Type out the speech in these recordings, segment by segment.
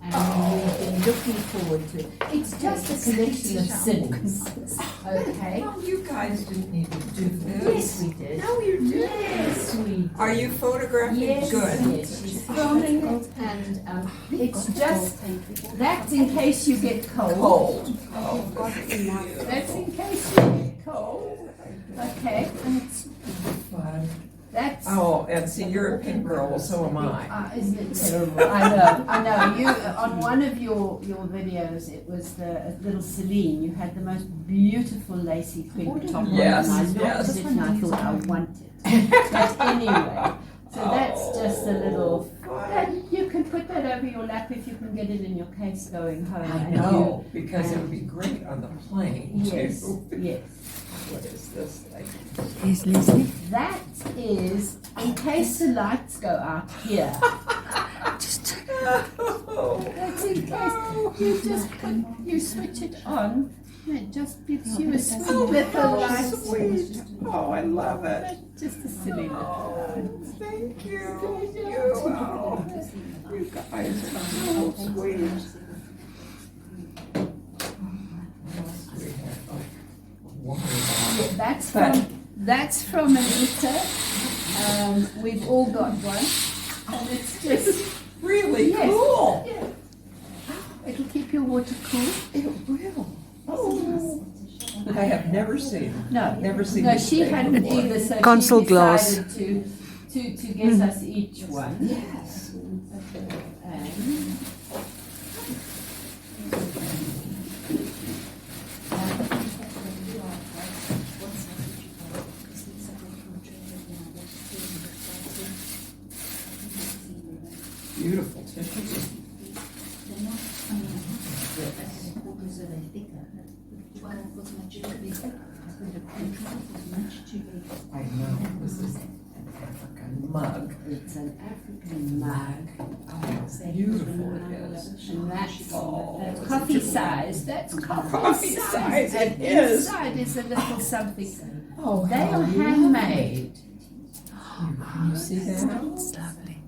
and we've been looking forward to it. It's just a collection of sillies. Okay. Oh, you guys didn't need to do this. Yes, we did. No, you didn't. Yes, we did. Are you photographing? Yes, Good. yes, she's filming it, and it's just, that's in case you get cold. Cold. Oh, That's in case you get cold. Okay, and it's, fun. that's. Oh, and see, you're a pink girl, well, so am I. Isn't it terrible? I know. You on one of your videos, it was the little Celine. You had the most beautiful lacy pink top on, Yes, and I looked yes. at it and I thought I want it. But anyway, so that's just a little. You can put that over your lap if you can get it in your case going home. I and know, because it would be great on the plane, Yes, too. yes. What is this thing? Here's Leslie. That is in case the lights go out here. Oh, That's in case you switch it on, and it just gives you a sweet little light. sweet. Oh, I love it. Just a silly little light. Thank you. Oh, you guys are so sweet. Yeah, that's from Anita. We've all got one, and it's just Really yes, cool. yeah. It'll keep your water cool. It will. Oh, I have never seen. No, Never seen no, this she thing hadn't before. either. So Console she glass. decided to get us each one. Yes. And Beautiful tissue. I know. This is an African mug. it's an African mug. Oh, beautiful it is. And that's Oh, coffee size. That's Coffee size, it And is. inside is a little something. Oh, They how are lovely. handmade. Can you see that? It's lovely.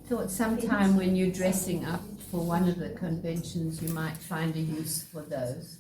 Thought sometime when you're dressing up for one of the conventions, you might find a use for those.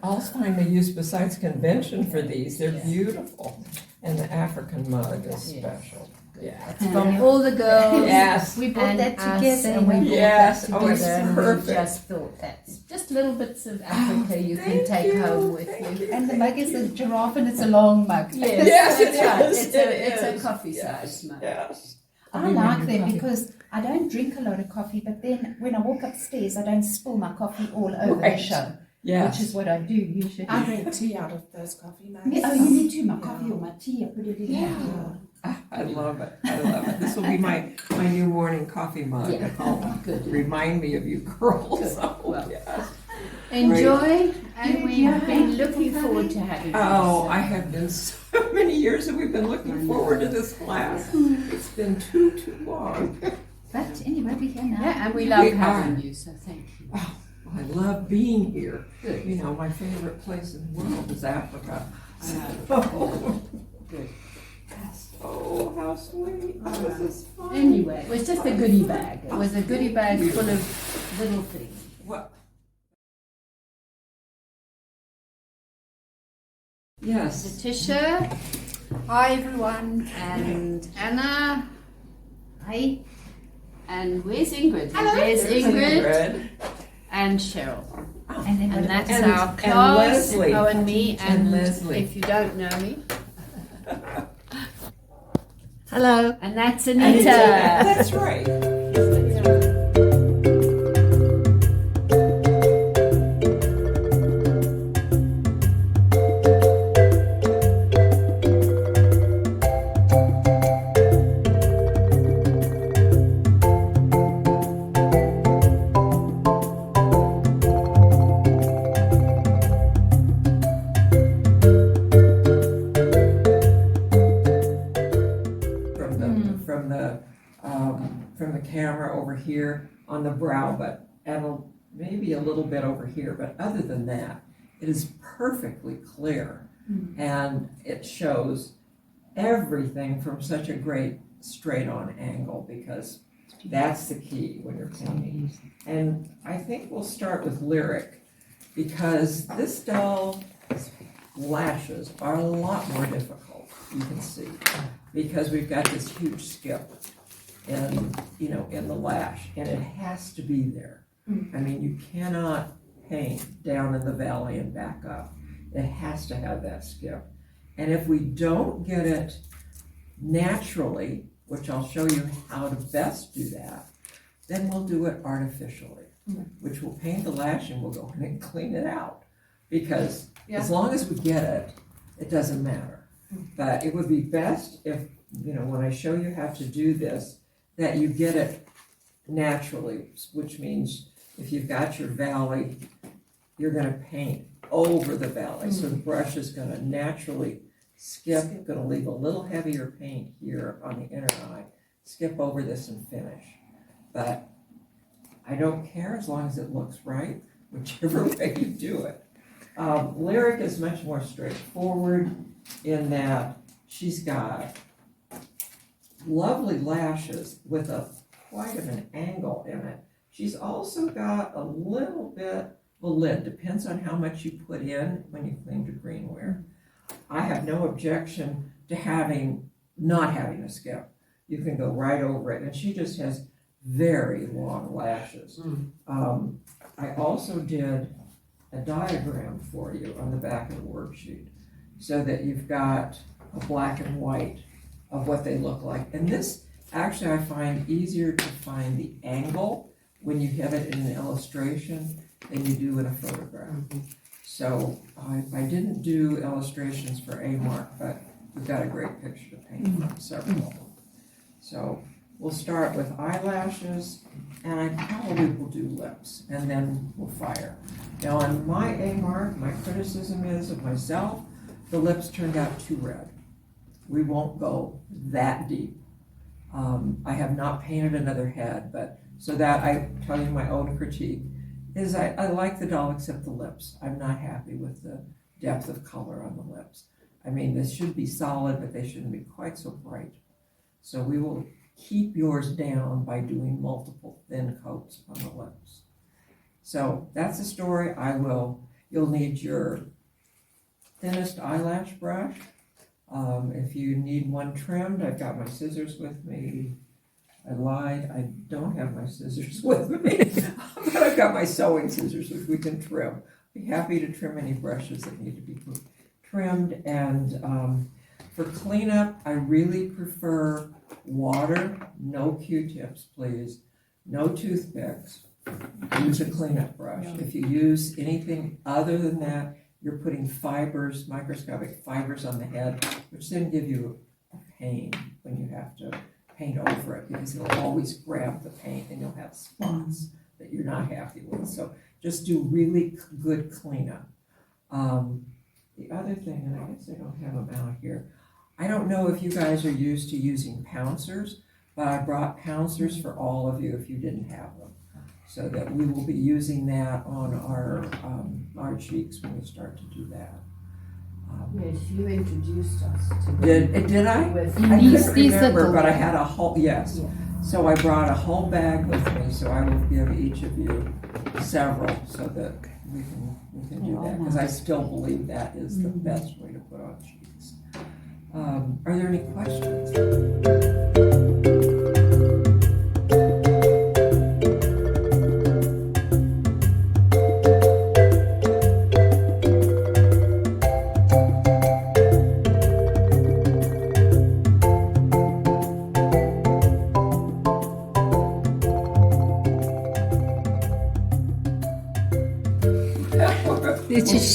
I'll find a use besides convention for these. They're beautiful. And the African mug is special. Yeah. From all the girls. Yes. We brought that together. And we brought Yes. that Oh, it's together, and we perfect. just thought that's just little bits of Africa you can Thank take you, home with thank you. you. And the mug is a giraffe and it's a long mug. Yes, Yes, it that's right. is, It's it a is. coffee Yes, size mug. Yes. I like them because I don't drink a lot of coffee, but then when I walk upstairs, I don't spill my coffee all over Right. the show, Yes. which is what I do usually. I drink tea out of those coffee mugs. Oh, you need to, my coffee or my tea, I put it in. Yeah. I love it. I love it. This will be my new morning coffee mug Yeah. at home. Good. Remind me of you girls. Good. Oh, Well, yes. Enjoy, and Good, we've yeah. been looking forward to having you. Oh, I have been so many years that we've been looking forward to this class. It's been too long. But anyway, we're here now. Yeah, and we love We having are. you, so thank you. Oh, I love being here. Good. You know, my favorite place in the world is Africa. Oh, good. Oh, how sweet. Oh, this is fun. Anyway, it was just a goodie bag. It was a goodie bag full of little things. What? Yes. Letitia, hi everyone, and Anna, hi, and where's Ingrid? Hello. There's There's Ingrid Ingrid. and Cheryl. And then And what about that's And- our and class, Leslie. oh, and me, And and Leslie. if you don't know me, Hello. and that's Anita. Anita. That's right. From the camera over here on the brow, but maybe a little bit over here. But other than that, it is perfectly clear, and it shows everything from such a great straight-on angle. Because That's the key when you're painting. And I think we'll start with Lyric, because this doll's lashes are a lot more difficult, you can see, because we've got this huge skip in the lash, and it has to be there. I mean, you cannot paint down in the valley and back up. It has to have that skip. And if we don't get it naturally, which I'll show you how to best do that, then we'll do it artificially, which will paint the lash and we'll go in and clean it out. Because as long as we get it, it doesn't matter. But it would be best if, when I show you how to do this, that you get it naturally, which means if you've got your valley, you're gonna paint over the valley. So the brush is gonna naturally skip, gonna leave a little heavier paint here on the inner eye, skip over this and finish. But I don't care as long as it looks right, whichever way you do it. Lyric is much more straightforward in that she's got lovely lashes with quite of an angle in it. She's also got a little bit of a lid, depends on how much you put in when you clean your greenware. I have no objection to not having a skip. You can go right over it, and she just has very long lashes. I also did a diagram for you on the back of the worksheet so that you've got a black and white of what they look like. And this, actually, I find easier to find the angle when you have it in an illustration than you do in a photograph. So I didn't do illustrations for A-Mark, but we've got a great picture to paint from, several of them. So we'll start with eyelashes, and I probably will do lips, and then we'll fire. Now on my A-Mark, my criticism is of myself, the lips turned out too red. We won't go that deep. I have not painted another head, but so that I tell you my own critique is I like the doll except the lips. I'm not happy with the depth of color on the lips. I mean, this should be solid, but they shouldn't be quite so bright. So we will keep yours down by doing multiple thin coats on the lips. So that's the story. You'll need your thinnest eyelash brush. If you need one trimmed, I've got my scissors with me. I lied, I don't have my scissors with me, but I've got my sewing scissors, which we can trim. Be happy to trim any brushes that need to be trimmed. And for cleanup, I really prefer water, no Q-tips, please, no toothpicks. Use a cleanup brush. If you use anything other than that, you're putting fibers, microscopic fibers on the head, which then give you a pain when you have to paint over it, because it'll always grab the paint and you'll have spots that you're not happy with. So just do really good cleanup. The other thing, and I guess I don't have them out here, I don't know if you guys are used to using pouncers, but I brought pouncers for all of you if you didn't have them, so that we will be using that on our cheeks when we start to do that. Yes, you introduced us to Did I? I couldn't remember, but I had a whole, yes. Yeah. So I brought a whole bag with me, so I will give each of you several so that we can do that, because I still believe that is the best way to put on cheeks. Are there any questions?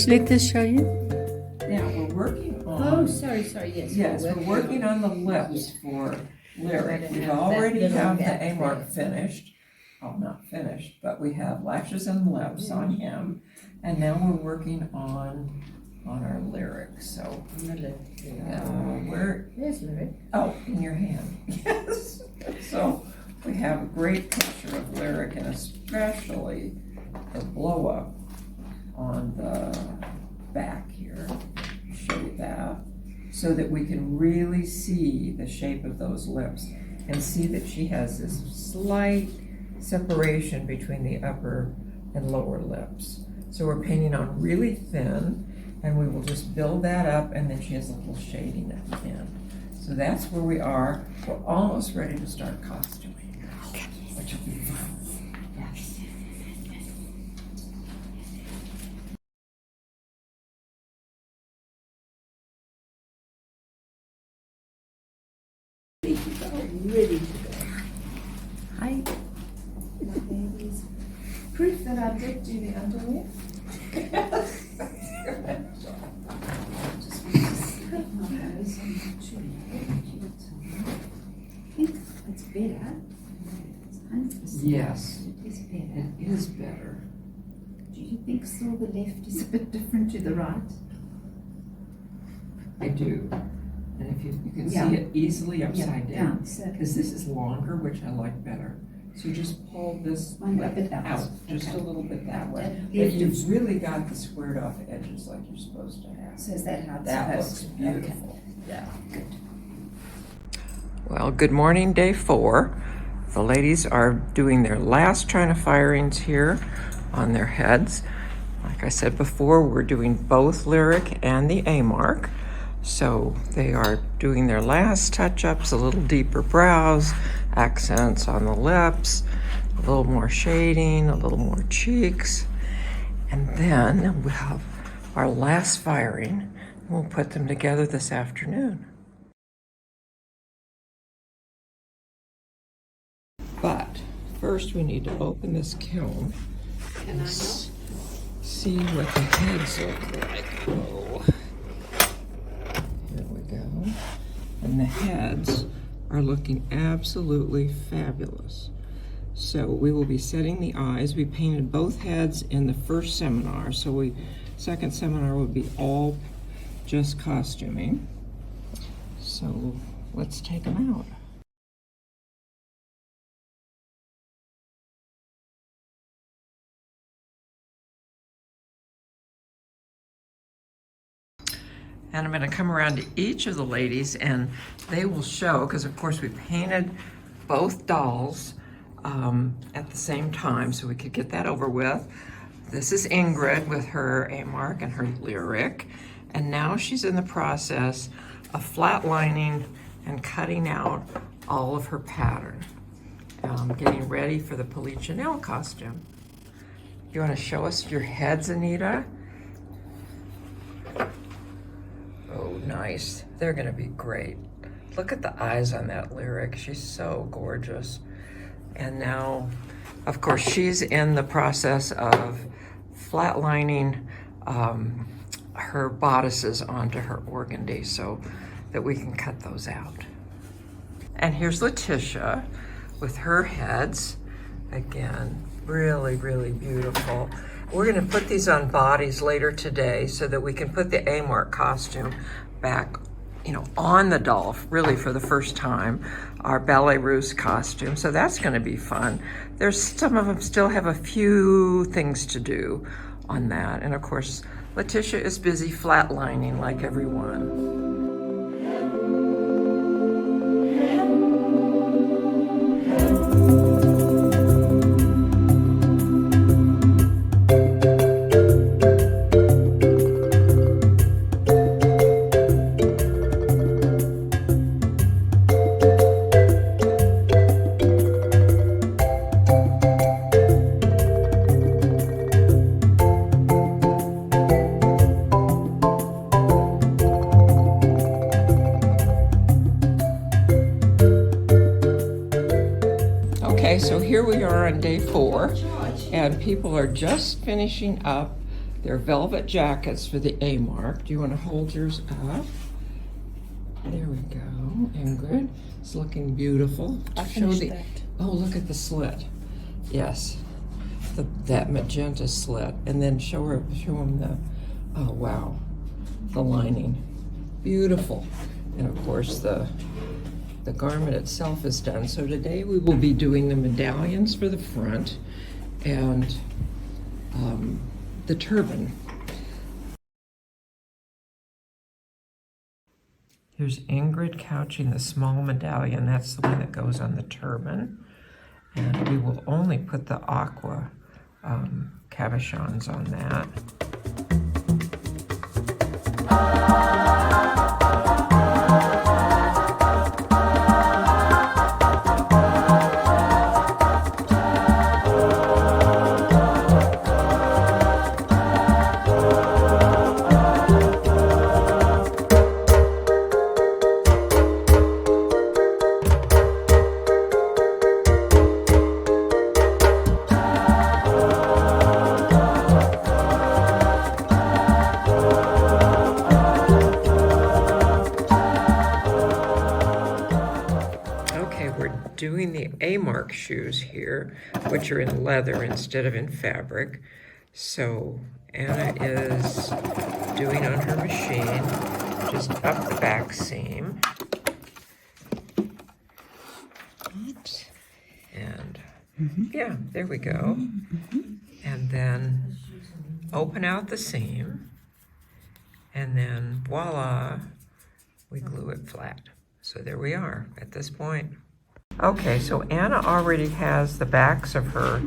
Did you show you? Now, we're working on... Oh, sorry, yes. Yes, we're working on the lips for Lyric. We already have the A-Mark finished. Oh, not finished, but we have lashes and lips on him. And now we're working on our Lyric. So, There's Lyric. oh, in your hand. Yes. So we have a great picture of Lyric, and especially the blow up on the back here. Show you that, so that we can really see the shape of those lips. and see that she has this slight separation between the upper and lower lips. So we're painting on really thin, and we will just build that up, and then she has a little shading at the end. So that's where we are. We're almost ready to start costuming, which will be fun. Yes. Ready to go. Hi. My babies. Proof that I did do the underwear. I think it's better. It's 100%. Yes, It is better. it is better. Do you think still the left is a bit different to the right? I do. And if you can Yeah. see it easily upside Yeah, down. so Because this is longer, which I like better. So you just pull this One like bit out. just Okay. a little bit that way. That But left you've is- really got the squared off edges like you're supposed to have. So is that how it's That supposed looks to? beautiful. Okay. Yeah. Good. Well, good morning, day 4. The ladies are doing their last china firings here on their heads. Like I said before, we're doing both Lyric and the A mark. So they are doing their last touch-ups, a little deeper brows, accents on the lips, a little more shading, a little more cheeks. And then we'll have our last firing. We'll put them together this afternoon. But first we need to open this kiln and see what the heads look like. Oh. Here we go. And the heads are looking absolutely fabulous. So we will be setting the eyes. We painted both heads in the first seminar. So second seminar will be all just costuming. So let's take them out. And I'm going to come around to each of the ladies and they will show, because of course we painted both dolls at the same time so we could get that over with. This is Ingrid with her A mark and her Lyric. And now she's in the process of flatlining and cutting out all of her pattern. Getting ready for the Polichinelle costume. You want to show us your heads, Anita? Oh, nice. They're gonna be great. Look at the eyes on that Lyric. She's so gorgeous. And now, of course, she's in the process of flatlining her bodices onto her organdy so that we can cut those out. And here's Letitia with her heads. Again, really, really beautiful. We're going to put these on bodies later today so that we can put the A mark costume back, on the doll, really for the first time, our Ballet Russe costume. So that's going to be fun. There's some of them still have a few things to do on that. And of course, Letitia is busy flatlining like everyone. Okay, so here we are on day 4, and people are just finishing up their velvet jackets for the A mark. Do you want to hold yours up? There we go. Ingrid, it's looking beautiful. Oh, look at the slit. Yes, that magenta slit, and then show them the. Oh wow, the lining, beautiful, and of course the garment itself is done. So today we will be doing the medallions for the front and the turban. Here's Ingrid couching the small medallion. That's the one that goes on the turban. And we will only put the aqua cabochons on that. Doing the A-mark shoes here, which are in leather instead of in fabric. So Anna is doing on her machine, just up the back seam. Oops. And yeah, there we go. And then open out the seam, and then voila, we glue it flat. So there we are at this point. Okay, so Anna already has the backs of her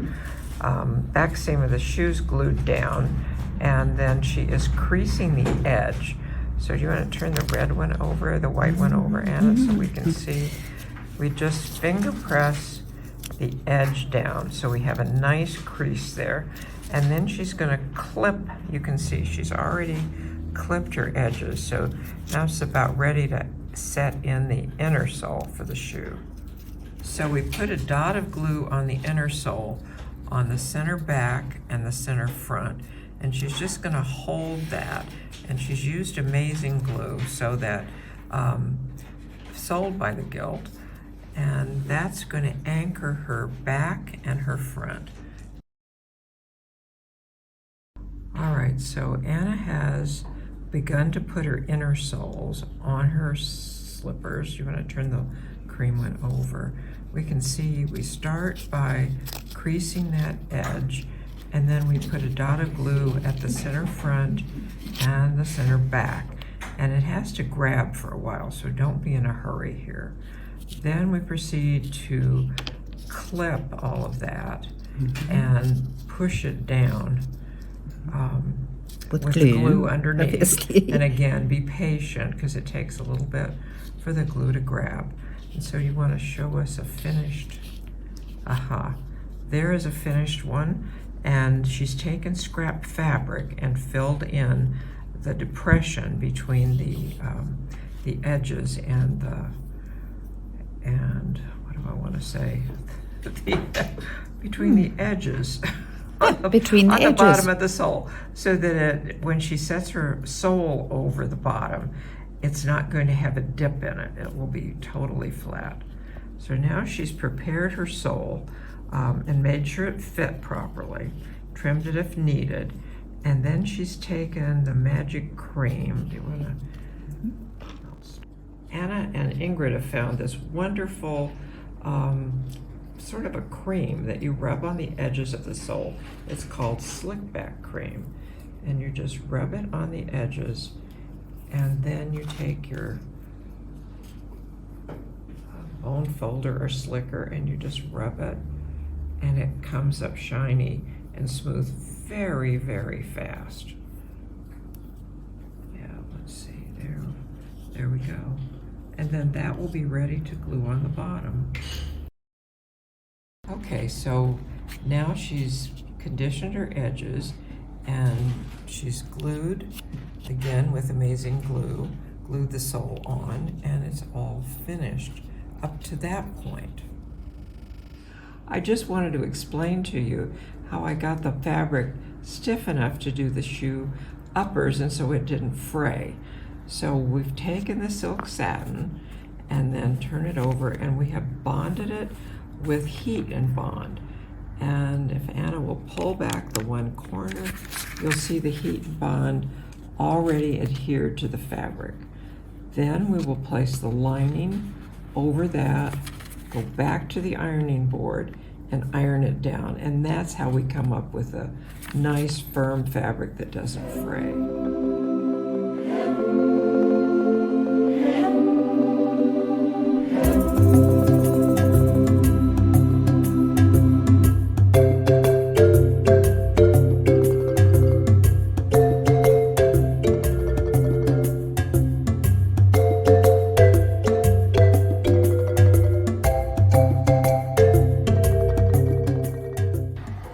back seam of the shoes glued down, and then she is creasing the edge. So do you want to turn the red one over, the white one over, Anna, so we can see? We just finger press the edge down, so we have a nice crease there. And then she's going to clip, you can see she's already clipped her edges, so now it's about ready to set in the inner sole for the shoe. So we put a dot of glue on the inner sole, on the center back and the center front, and she's just going to hold that. And she's used amazing glue, so that sold by the Guild, and that's going to anchor her back and her front. All right, so Anna has begun to put her inner soles on her slippers. You want to turn the cream one over. We can see we start by creasing that edge, and then we put a dot of glue at the center front and the center back, and it has to grab for a while, so don't be in a hurry here. Then we proceed to clip all of that and push it down with the glue underneath. Obviously. And again, be patient, because it takes a little bit for the glue to grab. And so you want to show us a finished, there is a finished one, and she's taken scrap fabric and filled in the depression between the edges and what do I want to say? Between the edges. Between the edges. On the bottom of the sole, so that when she sets her sole over the bottom, it's not going to have a dip in it. It will be totally flat. So now she's prepared her sole and made sure it fit properly, trimmed it if needed, and then she's taken the magic cream. Do you want to? Anna and Ingrid have found this wonderful sort of a cream that you rub on the edges of the sole. It's called slick back cream, and you just rub it on the edges. And then you take your bone folder or slicker and you just rub it, and it comes up shiny and smooth very, very fast. Yeah, let's see, there we go. And then that will be ready to glue on the bottom. Okay, so now she's conditioned her edges, and she's glued, again with amazing glue, glued the sole on, and it's all finished up to that point. I just wanted to explain to you how I got the fabric stiff enough to do the shoe uppers, and so it didn't fray. So we've taken the silk satin and then turn it over, and we have bonded it with heat and bond. And if Anna will pull back the one corner, you'll see the heat and bond already adhered to the fabric. Then we will place the lining over that, go back to the ironing board, and iron it down. And that's how we come up with a nice firm fabric that doesn't fray.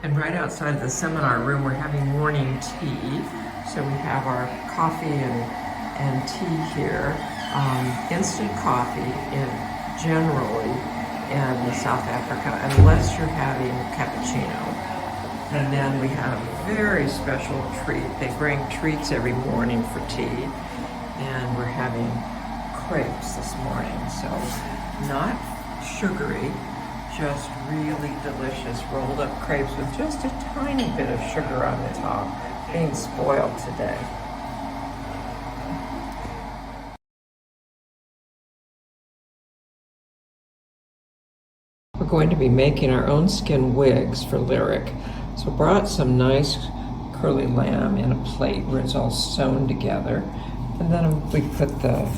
And right outside of the seminar room, we're having morning tea. So we have our coffee and tea here. Instant coffee generally in South Africa, unless you're having cappuccino. And then we have a very special treat. They bring treats every morning for tea. And we're having crepes this morning. So not sugary, just really delicious rolled up crepes with just a tiny bit of sugar on the top. Being spoiled today. We're going to be making our own skin wigs for Lyric. So brought some nice curly lamb in a plate where it's all sewn together. And then we put the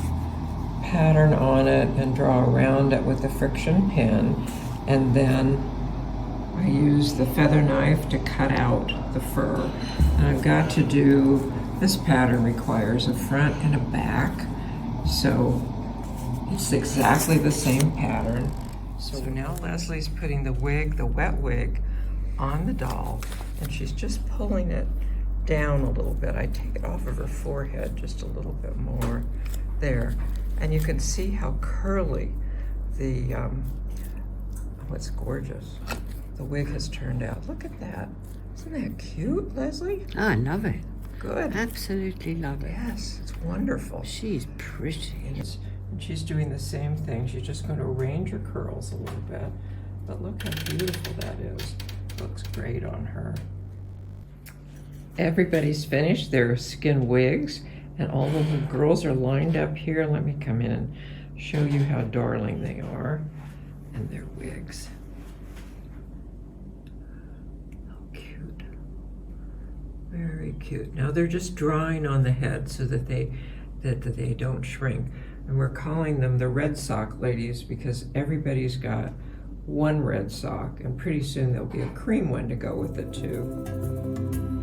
pattern on it and draw around it with a friction pin. And then I use the feather knife to cut out the fur. And I've got to do, this pattern requires a front and a back. So it's exactly the same pattern. So now Leslie's putting the wig, the wet wig, on the doll, and she's just pulling it down a little bit. I take it off of her forehead just a little bit more there. And you can see how curly the, oh, it's gorgeous. The wig has turned out. Look at that. Isn't that cute, Leslie? I love it. Good. Absolutely love it. Yes, it's wonderful. She's pretty. And she's doing the same thing. She's just going to arrange her curls a little bit. But look how beautiful that is. Looks great on her. Everybody's finished their skin wigs, and all of the girls are lined up here. Let me come in and show you how darling they are and their wigs. How cute. Very cute. Now they're just drying on the head so that they don't shrink. And we're calling them the red sock ladies because everybody's got one red sock, and pretty soon there'll be a cream one to go with it too.